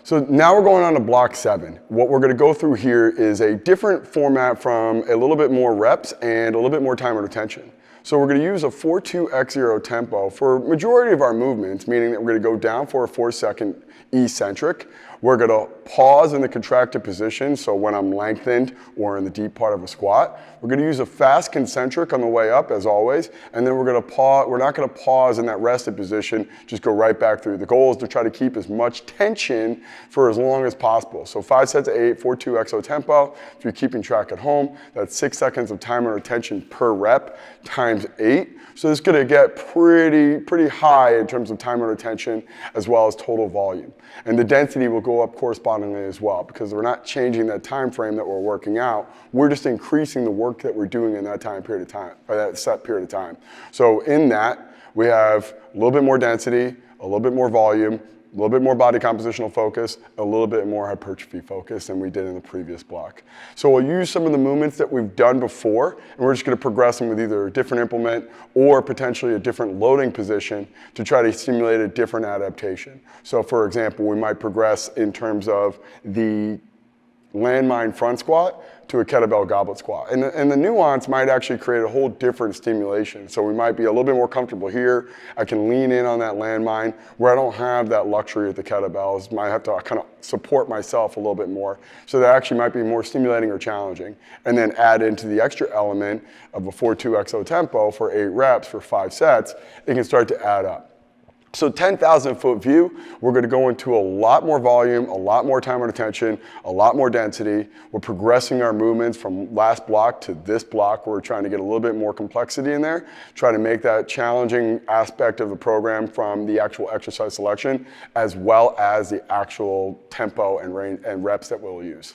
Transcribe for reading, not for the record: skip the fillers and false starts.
So now we're going on to block 7. What we're going to go through here is a different format from a little bit more reps and a little bit more time under tension. So we're going to use a 4-2-x-0 tempo for majority of our movements, meaning that we're going to go down for a 4-second eccentric. We're going to pause in the contracted position, so when I'm lengthened or in the deep part of a squat. We're going to use a fast concentric on the way up, as always, and then we're going to pause. We're not going to pause in that rested position, just go right back through. The goal is to try to keep as much tension for as long as possible. So 5 sets of 8, 4-2-x-0 tempo. If you're keeping track at home, that's 6 seconds of time under tension per rep times 8. So it's going to get pretty high in terms of time under tension as well as total volume. And the density will go up correspondingly as well, because we're not changing that time frame that we're working out. We're just increasing the work that we're doing in that time period of time, or that set period of time. So in that, we have a little bit more density, a little bit more volume, a little bit more body compositional focus, a little bit more hypertrophy focus than we did in the previous block. So we'll use some of the movements that we've done before, and we're just going to progress them with either a different implement or potentially a different loading position to try to stimulate a different adaptation. So for example, we might progress in terms of the landmine front squat to a kettlebell goblet squat. And the nuance might actually create a whole different stimulation. So we might be a little bit more comfortable here. I can lean in on that landmine where I don't have that luxury with the kettlebells. Might have to kind of support myself a little bit more. So that actually might be more stimulating or challenging. And then add into the extra element of a 4-2-x-0 tempo for 8 reps for 5 sets, it can start to add up. So 10,000 foot view, we're going to go into a lot more volume, a lot more time under tension, a lot more density. We're progressing our movements from last block to this block. We're trying to get a little bit more complexity in there, try to make that challenging aspect of the program from the actual exercise selection, as well as the actual tempo and range and reps that we'll use.